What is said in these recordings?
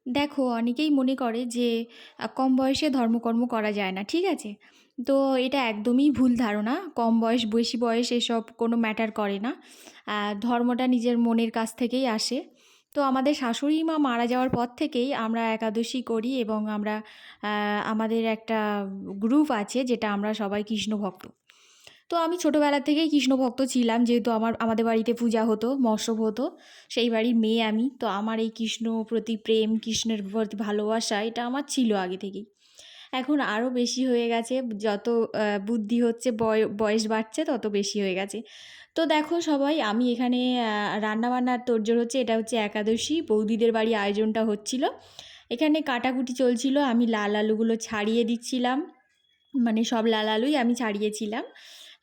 দেখো অনেকেই মনে করে যে কম বয়সে ধর্মকর্ম করা যায় না, ঠিক আছে? তো এটা একদমই ভুল ধারণা। কম বয়স, বেশি বয়স এসব কোনো ম্যাটার করে না। ধর্মটা নিজের মনের কাছ থেকেই আসে। তো আমাদের শাশুড়ি মা মারা যাওয়ার পর থেকেই আমরা একাদশী করি এবং আমরা আমাদের একটা গ্রুপ আছে যেটা আমরা সবাই কৃষ্ণ ভক্ত। তো আমি ছোটোবেলা থেকেই কৃষ্ণ ভক্ত ছিলাম, যেহেতু আমাদের বাড়িতে পূজা হতো, মৎসব হতো, সেই বাড়ির মেয়ে আমি। তো আমার এই কৃষ্ণ প্রতি প্রেম, কৃষ্ণের প্রতি ভালোবাসা এটা আমার ছিল আগে থেকেই। এখন আরও বেশি হয়ে গেছে, যত বুদ্ধি হচ্ছে, বয়স বাড়ছে তত বেশি হয়ে গেছে। তো দেখো সবাই, আমি এখানে রান্নাবান্নার তোড়জোড় হচ্ছে, এটা হচ্ছে একাদশী, বৌদিদের বাড়ি আয়োজনটা হচ্ছিল। এখানে কাটাকুটি চলছিল, আমি লাল আলুগুলো ছাড়িয়ে দিচ্ছিলাম, মানে সব লাল আলুই আমি ছাড়িয়েছিলাম।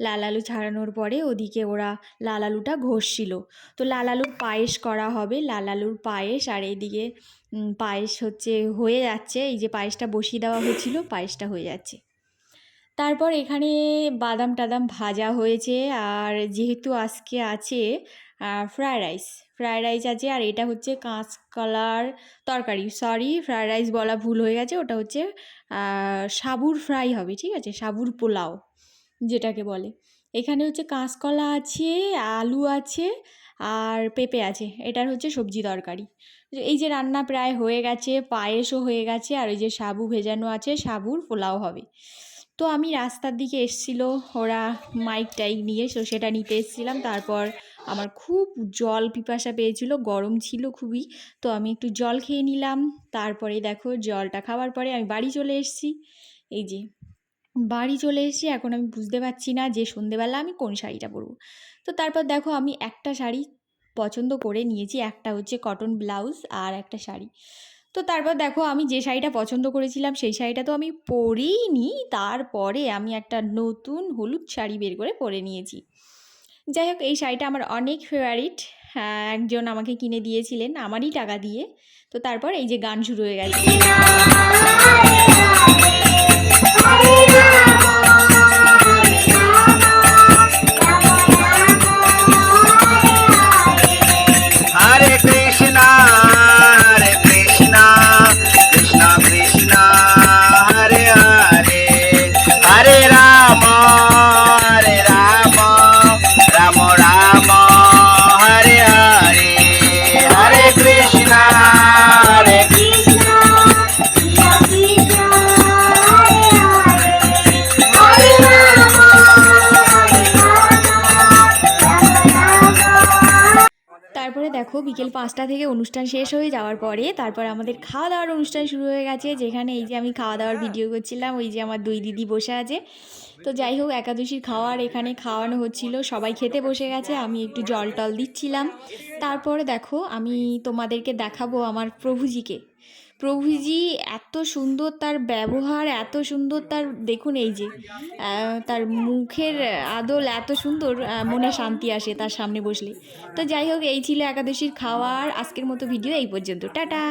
লাল আলু ছাড়ানোর পরে ওদিকে ওরা লাল আলুটা ঘষছিল। তো লাল আলুর পায়েস করা হবে, লাল আলুর পায়েস। আর এইদিকে পায়েস হচ্ছে হয়ে যাচ্ছে, এই যে পায়েসটা বসিয়ে দেওয়া হয়েছিল, পায়েসটা হয়ে যাচ্ছে। তারপর এখানে বাদাম টাদাম ভাজা হয়েছে। আর যেহেতু আজকে আছে ফ্রায়েড রাইস আছে। আর এটা হচ্ছে কাঁচকলার তরকারি, সরি ফ্রায়েড রাইস বলা ভুল হয়ে গেছে, ওটা হচ্ছে সাবুর ফ্রাই হবে, ঠিক আছে, সাবুর পোলাও যেটাকে বলে। এখানে হচ্ছে কাঁচকলা আছে, আলু আছে, আর পেঁপে আছে, এটার হচ্ছে সবজি তরকারি। এই যে রান্না প্রায় হয়ে গেছে, পায়েসও হয়ে গেছে, আর ওই যে সাবু ভেজানো আছে, সাবুর পোলাও হবে। তো আমি রাস্তার দিকে এসছিল ওরা মাইক টাইক নিয়ে, তো সেটা নিতে এসেছিলাম। তারপর আমার খুব জল পিপাসা পেয়েছিল, গরম ছিল খুবই, তো আমি একটু জল খেয়ে নিলাম। তারপরে দেখো জলটা খাওয়ার পরে আমি বাড়ি চলে এসেছি। এই যে বাড়ি চলে এসেছি, এখন আমি বুঝতে পারছি না যে সন্ধেবেলা আমি কোন শাড়িটা পরবো। তো তারপর দেখো আমি একটা শাড়ি পছন্দ করে নিয়েছি, একটা হচ্ছে কটন ব্লাউজ আর একটা শাড়ি। তো তারপর দেখো আমি যে শাড়িটা পছন্দ করেছিলাম সেই শাড়িটা তো আমি পরেইনি, তারপরে আমি একটা নতুন হলুদ শাড়ি বের করে পরে নিয়েছি। যাই হোক, এই শাড়িটা আমার অনেক ফেভারিট। হ্যাঁ, একজন আমাকে কিনে দিয়েছিলেন আমারই টাকা দিয়ে। তো তারপর এই যে গান শুরু হয়ে গেছে। Hare Krishna, Hare Krishna, Krishna Krishna, Hare Hare, Hare Rama, Hare Rama, Rama Rama, Hare Hare, Hare Krishna, Hare Krishna, Krishna Krishna, Hare Hare, Hare Rama, তারপরে দেখো বিকেল 5টা থেকে অনুষ্ঠান শেষ হয়ে যাওয়ার পরে তারপর আমাদের খাওয়া দাওয়ার অনুষ্ঠান শুরু হয়ে গেছে, যেখানে এই যে আমি খাওয়া দাওয়ার ভিডিও করছিলাম, ওই যে আমার দুই দিদি বসে আছে। তো যাই হোক, একাদশীর খাওয়ার এখানে খাওয়ানো হচ্ছিল, সবাই খেতে বসে গেছে, আমি একটু জল টল দিচ্ছিলাম। তারপরে দেখো আমি তোমাদেরকে দেখাবো আমার প্রভুজিকে। প্রভুজি এত সুন্দর তার ব্যবহার, এত সুন্দর তার, দেখুন এই যে তার মুখের আদল এত সুন্দর, মনে শান্তি আসে তার সামনে বসলে। তো যাই হোক, এই ছিল একাদশীর খাওয়ার। আজকের মতো ভিডিও এই পর্যন্ত, টাটা।